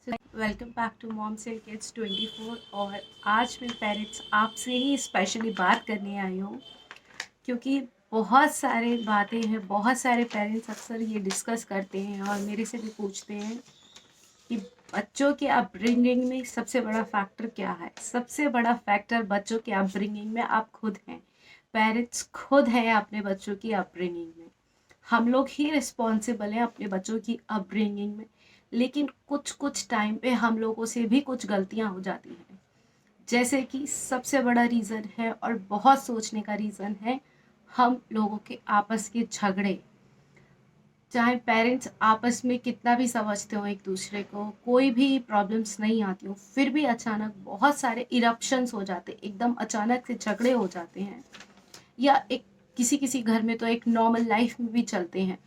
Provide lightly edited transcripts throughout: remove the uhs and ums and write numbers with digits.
Welcome back to moms and kids 24। और आज मैं पेरेंट्स आपसे ही स्पेशली बात करने आई हूँ, क्योंकि बहुत सारे बातें हैं। बहुत सारे पेरेंट्स अक्सर ये डिस्कस करते हैं और मेरे से भी पूछते हैं कि बच्चों के अपब्रिंगिंग में सबसे बड़ा फैक्टर क्या है। सबसे बड़ा फैक्टर बच्चों के अपब्रिंगिंग में आप खुद हैं। पेरेंट्स खुद हैं अपने बच्चों की अपब्रिंगिंग में। हम लोग ही रिस्पॉन्सिबल हैं अपने बच्चों की अपब्रिंगिंग में। लेकिन कुछ कुछ टाइम पे हम लोगों से भी कुछ गलतियां हो जाती हैं। जैसे कि सबसे बड़ा रीज़न है और बहुत सोचने का रीज़न है, हम लोगों के आपस के झगड़े। चाहे पेरेंट्स आपस में कितना भी समझते हो एक दूसरे को, कोई भी प्रॉब्लम्स नहीं आती हो, फिर भी अचानक बहुत सारे इरप्शंस हो जाते, एकदम अचानक से झगड़े हो जाते हैं। या एक किसी किसी घर में तो एक नॉर्मल लाइफ में भी चलते हैं।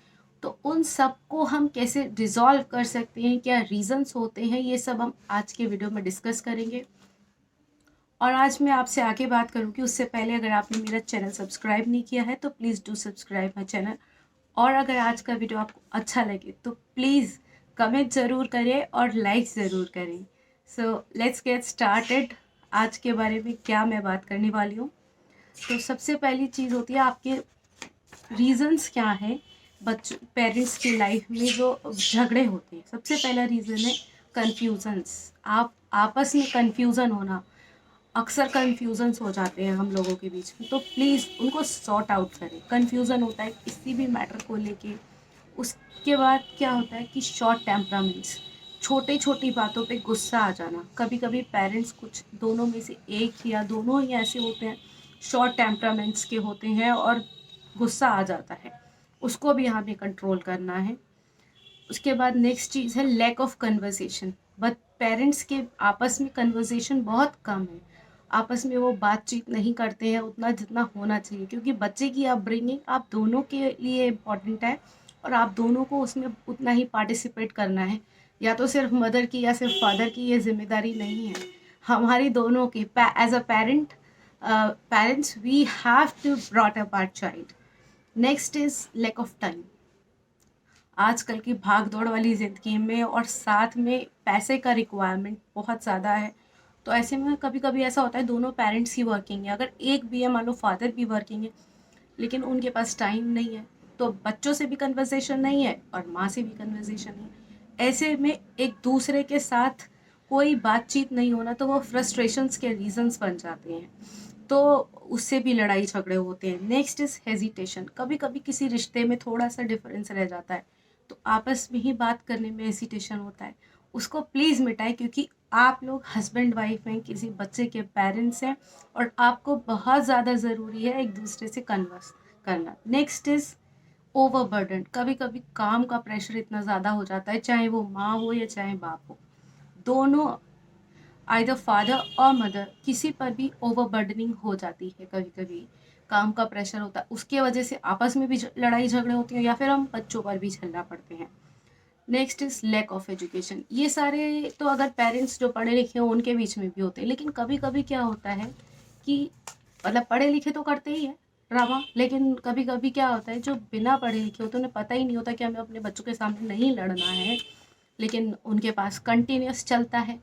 तो उन सब को हम कैसे रिजॉल्व कर सकते हैं, क्या रीजंस होते हैं, ये सब हम आज के वीडियो में डिस्कस करेंगे। और आज मैं आपसे आगे बात करूँगी उससे पहले, अगर आपने मेरा चैनल सब्सक्राइब नहीं किया है तो please do subscribe my channel. और अगर आज का वीडियो आपको अच्छा लगे तो प्लीज़ कमेंट ज़रूर करें और लाइक ज़रूर करें। So let's get started. आज के बारे में क्या मैं बात करने वाली हूँ। तो सबसे पहली चीज़ होती है, आपके रीजंस क्या है बच्चों पेरेंट्स की लाइफ में जो झगड़े होते हैं। सबसे पहला रीज़न है कन्फ्यूजन्स। आप आपस में कन्फ्यूज़न होना। अक्सर कन्फ्यूजन्स हो जाते हैं हम लोगों के बीच में, तो प्लीज़ उनको सॉर्ट आउट करें। कन्फ्यूज़न होता है किसी भी मैटर को लेके। उसके बाद क्या होता है कि शॉर्ट टेम्परामेंट्स, छोटी छोटी बातों पे गुस्सा आ जाना। कभी कभी पेरेंट्स कुछ दोनों में से एक या दोनों ही ऐसे होते हैं, शॉर्ट टेम्परामेंट्स के होते हैं और गुस्सा आ जाता है। उसको भी हमें कंट्रोल करना है। उसके बाद नेक्स्ट चीज़ है lack of conversation. But parents के आपस में कन्वर्सेशन बहुत कम है। आपस में वो बातचीत नहीं करते हैं उतना जितना होना चाहिए, क्योंकि बच्चे की अपब्रिंगिंग आप दोनों के लिए इम्पॉर्टेंट है और आप दोनों को उसमें उतना ही पार्टिसिपेट करना है। या तो सिर्फ मदर की या सिर्फ फादर की ये जिम्मेदारी नहीं है, हमारी दोनों की। As a parent, parents we have to brought up our child. Next is lack of time. आजकल की भाग दौड़ वाली ज़िंदगी में और साथ में पैसे का रिक्वायरमेंट बहुत ज़्यादा है। तो ऐसे में कभी कभी ऐसा होता है दोनों पेरेंट्स ही वर्किंग है। अगर एक भी है, मान लो फादर भी वर्किंग है, लेकिन उनके पास टाइम नहीं है, तो बच्चों से भी कन्वर्सेशन नहीं है और माँ से भी कन्वर्सेशन नहीं है। ऐसे में एक दूसरे के साथ कोई बातचीत नहीं होना, तो वो फ्रस्ट्रेशंस के रीजंस बन जाते हैं। तो उससे भी लड़ाई झगड़े होते हैं। Next is hesitation. कभी कभी किसी रिश्ते में थोड़ा सा डिफरेंस रह जाता है, तो आपस में ही बात करने में हेजिटेशन होता है। उसको प्लीज़ मिटाएं, क्योंकि आप लोग हस्बैंड वाइफ हैं, किसी बच्चे के पेरेंट्स हैं, और आपको बहुत ज़्यादा ज़रूरी है एक दूसरे से कन्वर्स करना। Next is overburden. कभी कभी काम का प्रेशर इतना ज़्यादा हो जाता है, चाहे वो माँ हो या चाहे बाप हो, दोनों आइदर फादर और मदर, किसी पर भी ओवरबर्डनिंग हो जाती है। कभी कभी काम का प्रेशर होता है, उसके वजह से आपस में भी लड़ाई झगड़े होती हैं, या फिर हम बच्चों पर भी झेलना पड़ते हैं। Next is lack of education. ये सारे तो अगर पेरेंट्स जो पढ़े लिखे हैं उनके बीच में भी होते हैं, लेकिन कभी कभी क्या होता है कि मतलब पढ़े लिखे तो करते ही है ड्रामा, लेकिन कभी कभी क्या होता है जो बिना पढ़े लिखे होते उन्हें पता ही नहीं होता कि हमें अपने बच्चों के सामने नहीं लड़ना है, लेकिन उनके पास कंटिन्यूस चलता है।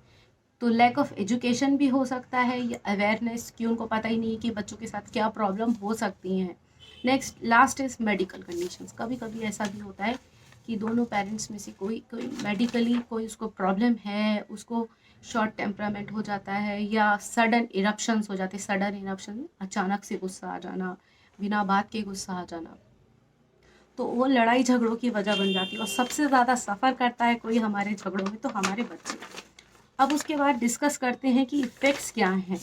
तो लैक ऑफ एजुकेशन भी हो सकता है, या अवेयरनेस कि उनको पता ही नहीं है कि बच्चों के साथ क्या प्रॉब्लम हो सकती हैं। Next last is medical conditions. कभी कभी ऐसा भी होता है कि दोनों पेरेंट्स में से कोई कोई मेडिकली कोई उसको प्रॉब्लम है, उसको शॉर्ट टेम्परामेंट हो जाता है, या सडन इरप्शंस हो जाते हैं। सडन इरप्शन, अचानक से गुस्सा आ जाना, बिना बात के गुस्सा आ जाना, तो वो लड़ाई झगड़ों की वजह बन जाती है। और सबसे ज़्यादा सफ़र करता है कोई हमारे झगड़ों में, तो हमारे बच्चे। अब उसके बाद डिस्कस करते हैं कि इफ़ेक्ट्स क्या हैं।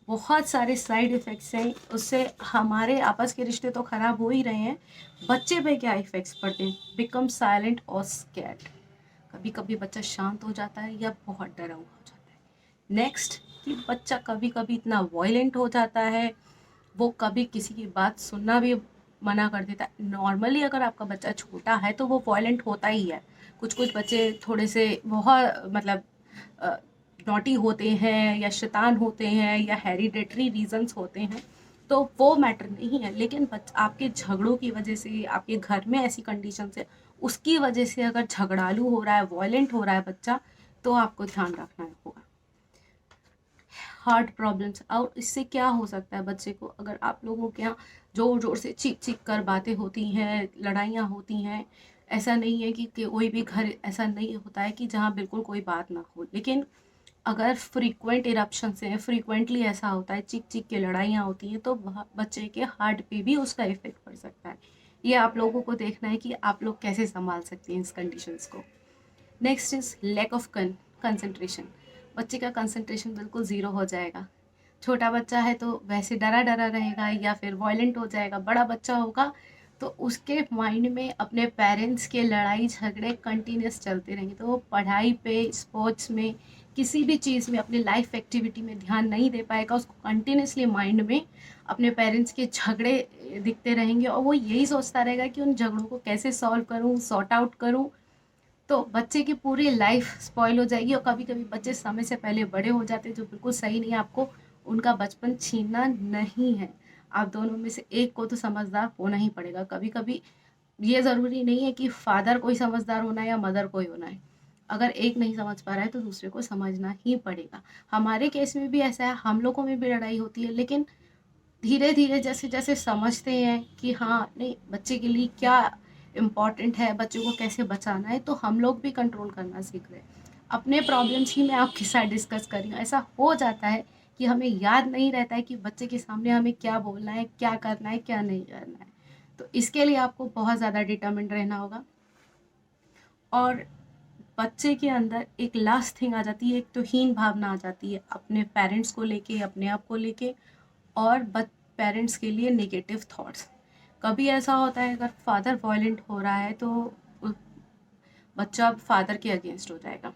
बहुत सारे साइड इफ़ेक्ट्स हैं, उससे हमारे आपस के रिश्ते तो ख़राब हो ही रहे हैं, बच्चे पे क्या इफ़ेक्ट्स पड़ते हैं। बिकम साइलेंट और स्कैर्ड। कभी कभी बच्चा शांत हो जाता है या बहुत डरा हुआ हो जाता है। नेक्स्ट, कि बच्चा कभी कभी इतना वॉयलेंट हो जाता है, वो कभी किसी की बात सुनना भी मना कर देता है। नॉर्मली अगर आपका बच्चा छोटा है तो वो वॉयलेंट होता ही है। कुछ कुछ बच्चे थोड़े से बहुत मतलब नॉटी होते हैं, या शैतान होते हैं, या हेरिडेटरी रीजंस होते हैं, तो वो मैटर नहीं है। लेकिन आपके झगड़ों की वजह से, आपके घर में ऐसी कंडीशन है, उसकी वजह से अगर झगड़ालू हो रहा है, वॉयलेंट हो रहा है बच्चा, तो आपको ध्यान रखना होगा। हार्ट प्रॉब्लम्स, और इससे क्या हो सकता है बच्चे को, अगर आप लोगों के यहाँ ज़ोर ज़ोर से चीख चीख कर बातें होती हैं, लड़ाइयाँ होती हैं, ऐसा नहीं है कि कोई भी घर ऐसा नहीं होता है कि जहाँ बिल्कुल कोई बात ना हो, लेकिन अगर फ्रीक्वेंट इरप्शंस हैं, फ्रीक्वेंटली ऐसा होता है, चीख चीख के लड़ाइयाँ होती हैं, तो बच्चे के हार्ट पे भी उसका इफेक्ट पड़ सकता है। ये आप लोगों को देखना है कि आप लोग कैसे संभाल सकते हैं इस कंडीशंस को। Next is lack of concentration. बच्चे का कंसंट्रेशन बिल्कुल ज़ीरो हो जाएगा। छोटा बच्चा है तो वैसे डरा डरा रहेगा या फिर वायलेंट हो जाएगा। बड़ा बच्चा होगा तो उसके माइंड में अपने पेरेंट्स के लड़ाई झगड़े कंटिन्यूस चलते रहेंगे, तो वो पढ़ाई पे, स्पोर्ट्स में, किसी भी चीज़ में, अपनी लाइफ एक्टिविटी में ध्यान नहीं दे पाएगा। उसको कंटिन्यूसली माइंड में अपने पेरेंट्स के झगड़े दिखते रहेंगे और वो यही सोचता रहेगा कि उन झगड़ों को कैसे सॉल्व करूँ, सॉर्ट आउट करूँ। तो बच्चे की पूरी लाइफ स्पॉइल हो जाएगी और कभी कभी बच्चे समय से पहले बड़े हो जाते हैं, जो बिल्कुल सही नहीं है। आपको उनका बचपन छीनना नहीं है, आप दोनों में से एक को तो समझदार होना ही पड़ेगा। कभी कभी ये ज़रूरी नहीं है कि फादर को ही समझदार होना है या मदर को ही होना है। अगर एक नहीं समझ पा रहा है तो दूसरे को समझना ही पड़ेगा। हमारे केस में भी ऐसा है, हम लोगों में भी लड़ाई होती है, लेकिन धीरे धीरे जैसे जैसे समझते हैं कि हाँ नहीं, बच्चे के लिए क्या इम्पोर्टेंट है, बच्चों को कैसे बचाना है, तो हम लोग भी कंट्रोल करना सीख रहे हैं। अपने प्रॉब्लम्स ही मैं आपके साथ डिस्कस कर रही हूँ। ऐसा हो जाता है कि हमें याद नहीं रहता है कि बच्चे के सामने हमें क्या बोलना है, क्या करना है, क्या नहीं करना है। तो इसके लिए आपको बहुत ज़्यादा डिटर्मिन्ड रहना होगा। और बच्चे के अंदर एक लास्ट थिंग आ जाती है, एक तो हीन भावना आ जाती है अपने पेरेंट्स को लेके, अपने आप को लेके, और पेरेंट्स के लिए नेगेटिव थॉट्स। कभी ऐसा होता है अगर फादर वायलेंट हो रहा है तो बच्चा फादर के अगेंस्ट हो जाएगा,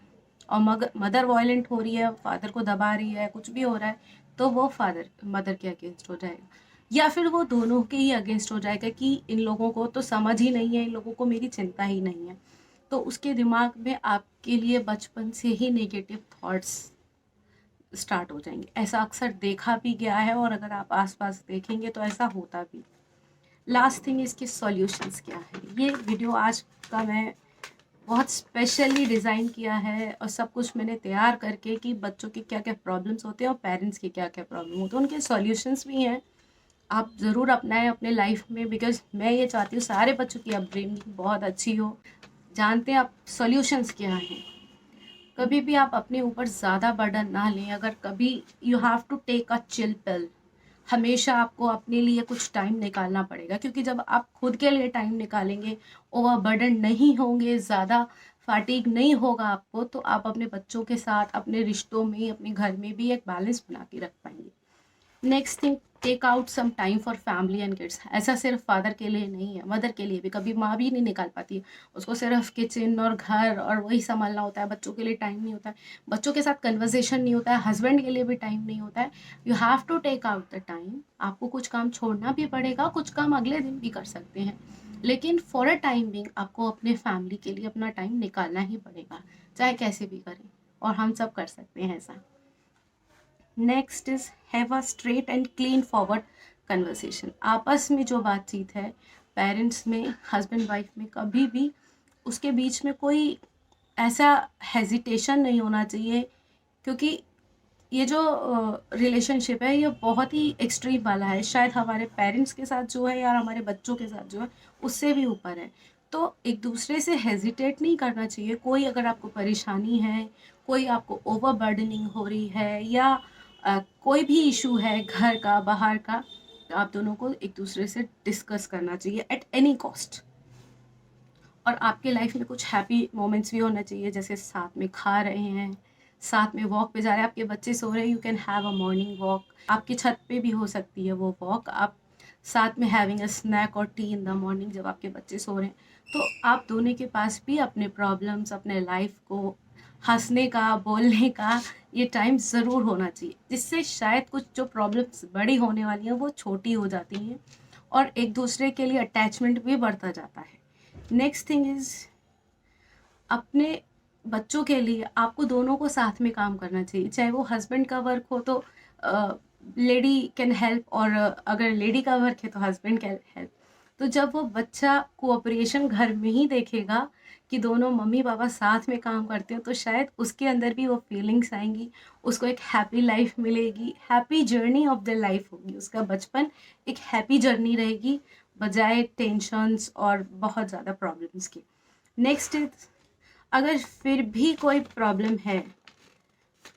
और मदर वायलेंट हो रही है, फादर को दबा रही है, कुछ भी हो रहा है, तो वो फादर मदर के अगेंस्ट हो जाएगा, या फिर वो दोनों के ही अगेंस्ट हो जाएगा कि इन लोगों को तो समझ ही नहीं है, इन लोगों को मेरी चिंता ही नहीं है। तो उसके दिमाग में आपके लिए बचपन से ही नेगेटिव थॉट्स स्टार्ट हो जाएंगे। ऐसा अक्सर देखा भी गया है, और अगर आप आसपास देखेंगे तो ऐसा होता भी। लास्ट थिंग, इसके सॉल्यूशंस क्या है। ये वीडियो आज का मैं बहुत स्पेशली डिज़ाइन किया है, और सब कुछ मैंने तैयार करके कि बच्चों के क्या क्या प्रॉब्लम्स होते हैं और पेरेंट्स के क्या क्या प्रॉब्लम होते हैं, उनके सॉल्यूशंस भी हैं। आप ज़रूर अपनाएं अपने लाइफ में, बिकॉज मैं ये चाहती हूँ सारे बच्चों की अपब्रिंगिंग बहुत अच्छी हो। जानते हैं आप सॉल्यूशंस क्या हैं। कभी भी आप अपने ऊपर ज़्यादा बर्डन ना लें। अगर कभी you have to take a chill pill, हमेशा आपको अपने लिए कुछ टाइम निकालना पड़ेगा, क्योंकि जब आप खुद के लिए टाइम निकालेंगे, ओवर बर्डन नहीं होंगे, ज़्यादा फैटिग नहीं होगा आपको, तो आप अपने बच्चों के साथ, अपने रिश्तों में, अपने घर में भी एक बैलेंस बना के रख पाएंगे। Next thing, take out some time for family and kids. ऐसा सिर्फ फादर के लिए नहीं है, मदर के लिए भी। कभी माँ भी नहीं निकाल पाती, उसको सिर्फ किचन और घर और वही संभालना होता है, बच्चों के लिए टाइम नहीं होता है, बच्चों के साथ कन्वर्सेशन नहीं होता है, हस्बैंड के लिए भी टाइम नहीं होता है। You have to take out the time. आपको कुछ काम छोड़ना भी पड़ेगा, कुछ काम अगले दिन भी कर सकते हैं, लेकिन फॉर अ टाइम बिंग आपको अपने फैमिली के लिए अपना टाइम निकालना ही पड़ेगा, चाहे कैसे भी करें, और हम सब कर सकते हैं ऐसा। Next is have a straight and clean forward conversation. आपस में जो बातचीत है, पेरेंट्स में, हस्बैंड वाइफ में, कभी भी उसके बीच में कोई ऐसा हेजिटेशन नहीं होना चाहिए, क्योंकि ये जो रिलेशनशिप है ये बहुत ही एक्सट्रीम वाला है। शायद हमारे पेरेंट्स के साथ जो है या हमारे बच्चों के साथ जो है उससे भी ऊपर है। तो एक दूसरे से हेजिटेट नहीं करना चाहिए। कोई अगर आपको परेशानी है, कोई आपको ओवर बर्डनिंग हो रही है, या कोई भी इशू है घर का, बाहर का, तो आप दोनों को एक दूसरे से डिस्कस करना चाहिए एट एनी कॉस्ट। और आपके लाइफ में कुछ हैप्पी मोमेंट्स भी होना चाहिए, जैसे साथ में खा रहे हैं, साथ में वॉक पे जा रहे हैं, आपके बच्चे सो रहे हैं, you can have a morning walk. आपकी छत पे भी हो सकती है वो वॉक, आप साथ में हैविंग अ स्नैक और टी इन द मॉर्निंग जब आपके बच्चे सो रहे हैं। तो आप दोनों के पास भी अपने प्रॉब्लम्स, अपने लाइफ को हंसने का, बोलने का ये टाइम ज़रूर होना चाहिए, जिससे शायद कुछ जो प्रॉब्लम्स बड़ी होने वाली हैं वो छोटी हो जाती हैं, और एक दूसरे के लिए अटैचमेंट भी बढ़ता जाता है। नेक्स्ट थिंग इज़, अपने बच्चों के लिए आपको दोनों को साथ में काम करना चाहिए। चाहे वो हस्बैंड का वर्क हो तो लेडी कैन हेल्प, और अगर लेडी का वर्क है तो हस्बैंड कैन हेल्प। तो जब वो बच्चा कोऑपरेशन घर में ही देखेगा कि दोनों मम्मी पापा साथ में काम करते हो, तो शायद उसके अंदर भी वो फीलिंग्स आएंगी, उसको एक हैप्पी लाइफ मिलेगी, happy journey of the life होगी, उसका बचपन एक हैप्पी जर्नी रहेगी बजाय टेंशन्स और बहुत ज़्यादा प्रॉब्लम्स की। नेक्स्ट इज, अगर फिर भी कोई प्रॉब्लम है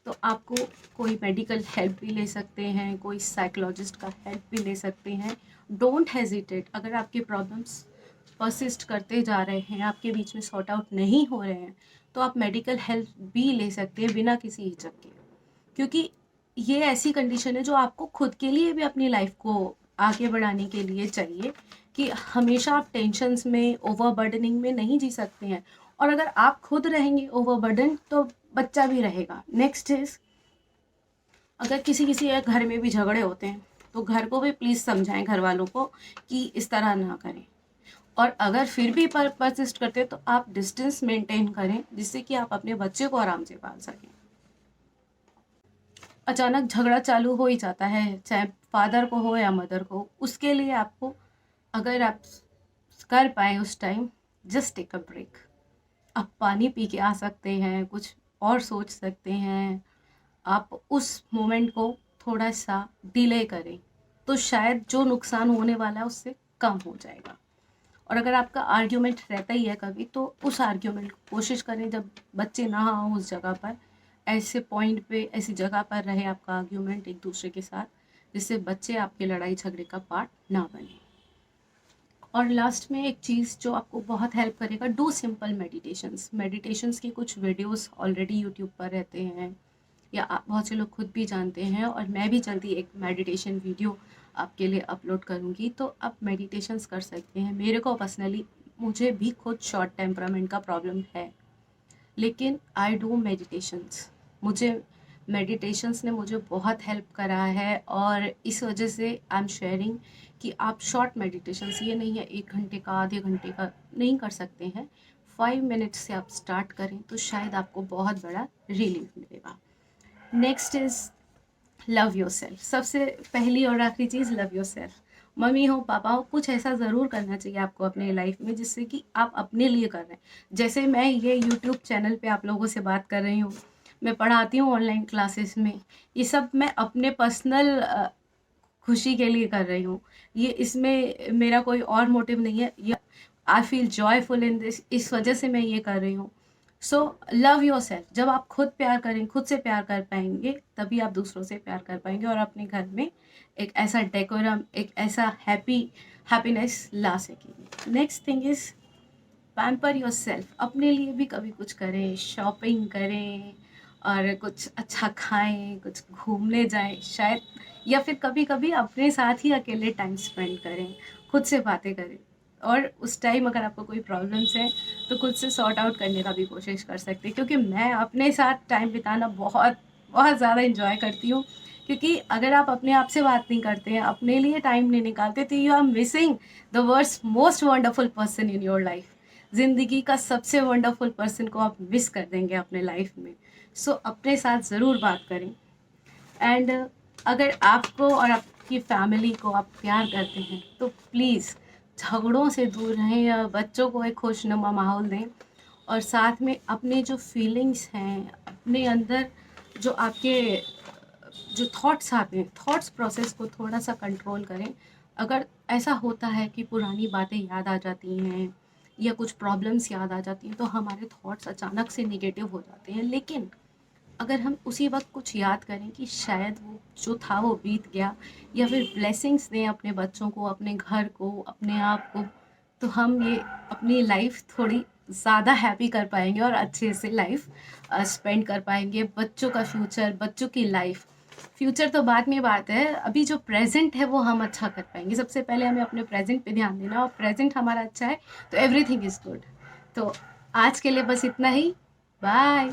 तो आपको कोई मेडिकल हेल्प भी ले सकते हैं, कोई साइकोलॉजिस्ट का हेल्प भी ले सकते हैं। डोंट हेजिटेट, अगर आपके प्रॉब्लम्स परसिस्ट करते जा रहे हैं, आपके बीच में सॉर्ट आउट नहीं हो रहे हैं, तो आप मेडिकल हेल्प भी ले सकते हैं बिना किसी हिचक के, क्योंकि ये ऐसी कंडीशन है जो आपको खुद के लिए भी अपनी लाइफ को आगे बढ़ाने के लिए चाहिए, कि हमेशा आप टेंशन्स में, ओवरबर्डनिंग में नहीं जी सकते हैं। और अगर आप खुद रहेंगे ओवरबर्डन तो बच्चा भी रहेगा। नेक्स्ट इज, अगर किसी किसी के घर में भी झगड़े होते हैं तो घर को भी प्लीज़ समझाएं, घर वालों को, कि इस तरह ना करें। और अगर फिर भी परसिस्ट करते हैं तो आप डिस्टेंस मेंटेन करें, जिससे कि आप अपने बच्चे को आराम से पाल सकें। अचानक झगड़ा चालू हो ही जाता है, चाहे फादर को हो या मदर को, उसके लिए आपको, अगर आप कर पाए उस time, just take a break. आप पानी पी के आ सकते हैं, कुछ और सोच सकते हैं, आप उस मोमेंट को थोड़ा सा डिले करें, तो शायद जो नुकसान होने वाला है उससे कम हो जाएगा। और अगर आपका आर्ग्यूमेंट रहता ही है कभी, तो उस आर्ग्यूमेंट को कोशिश करें जब बच्चे ना हों उस जगह पर, ऐसे पॉइंट पे, ऐसी जगह पर रहे आपका आर्ग्यूमेंट एक दूसरे के साथ, जिससे बच्चे आपके लड़ाई झगड़े का पार्ट ना बने। और लास्ट में एक चीज़ जो आपको बहुत हेल्प करेगा, डू सिंपल मेडिटेशंस। मेडिटेशंस के कुछ वीडियोस ऑलरेडी यूट्यूब पर रहते हैं, या बहुत से लोग खुद भी जानते हैं, और मैं भी जल्दी एक मेडिटेशन वीडियो आपके लिए अपलोड करूँगी, तो आप मेडिटेशंस कर सकते हैं। मेरे को पर्सनली, मुझे भी खुद शॉर्ट टेम्परामेंट का प्रॉब्लम है, लेकिन आई डू मेडिटेशंस। मुझे मेडिटेशंस ने मुझे बहुत हेल्प करा है, और इस वजह से आई एम शेयरिंग कि आप शॉर्ट मेडिटेशंस, ये नहीं है 1 घंटे का, आधे घंटे का नहीं कर सकते हैं, 5 मिनट से आप स्टार्ट करें तो शायद आपको बहुत बड़ा रिलीफ मिलेगा। Next is love your self. सबसे पहली और आखिरी चीज़, लव योर सेल्फ। मम्मी हो, पापा हो, कुछ ऐसा ज़रूर करना चाहिए आपको अपने लाइफ में जिससे कि आप अपने लिए कर रहे हैं। जैसे मैं ये यूट्यूब चैनल पे आप लोगों से बात कर रही हूँ, मैं पढ़ाती हूँ ऑनलाइन क्लासेस में, ये सब मैं अपने पर्सनल खुशी के लिए कर रही हूँ। ये, इसमें मेरा कोई और मोटिव नहीं है, ये I feel joyful in this, इस वजह से मैं ये कर रही हूँ। So love your self. जब आप खुद प्यार करें, खुद से प्यार कर पाएंगे, तभी आप दूसरों से प्यार कर पाएंगे, और अपने घर में एक ऐसा डेकोरम, एक ऐसा हैप्पीनेस ला सकेंगे। Next thing is, pamper your self. अपने लिए भी कभी कुछ करें, शॉपिंग करें, और कुछ अच्छा खाएं, कुछ घूमने जाएं शायद, या फिर कभी कभी अपने साथ ही अकेले टाइम स्पेंड करें, खुद से बातें करें। और उस टाइम अगर आपको कोई प्रॉब्लम्स है तो खुद से सॉर्ट आउट करने का भी कोशिश कर सकते हैं, क्योंकि मैं अपने साथ टाइम बिताना बहुत बहुत ज़्यादा इंजॉय करती हूँ। क्योंकि अगर आप अपने आप से बात नहीं करते हैं, अपने लिए टाइम नहीं निकालते, तो you are missing the world's most wonderful person in your life. ज़िंदगी का सबसे वंडरफुल पर्सन को आप मिस कर देंगे अपने लाइफ में। सो अपने साथ ज़रूर बात करें। एंड अगर आपको और आपकी फैमिली को आप प्यार करते हैं तो प्लीज़ झगड़ों से दूर रहें, या बच्चों को एक खुशनुमा माहौल दें, और साथ में अपने जो फीलिंग्स हैं, अपने अंदर जो आपके जो थॉट्स आते हैं, थॉट्स प्रोसेस को थोड़ा सा कंट्रोल करें। अगर ऐसा होता है कि पुरानी बातें याद आ जाती हैं, या कुछ प्रॉब्लम्स याद आ जाती हैं, तो हमारे थॉट्स अचानक से निगेटिव हो जाते हैं, लेकिन अगर हम उसी वक्त कुछ याद करें कि शायद वो जो था वो बीत गया, या फिर ब्लेसिंग्स दें अपने बच्चों को, अपने घर को, अपने आप को, तो हम ये अपनी लाइफ थोड़ी ज़्यादा हैप्पी कर पाएंगे, और अच्छे से लाइफ स्पेंड कर पाएंगे। बच्चों का फ्यूचर, बच्चों की लाइफ, फ्यूचर तो बाद में बात है, अभी जो प्रेजेंट है वो हम अच्छा कर पाएंगे। सबसे पहले हमें अपने प्रेजेंट पे ध्यान देना, और प्रेजेंट हमारा अच्छा है तो एवरीथिंग इज़ गुड। तो आज के लिए बस इतना ही। बाय।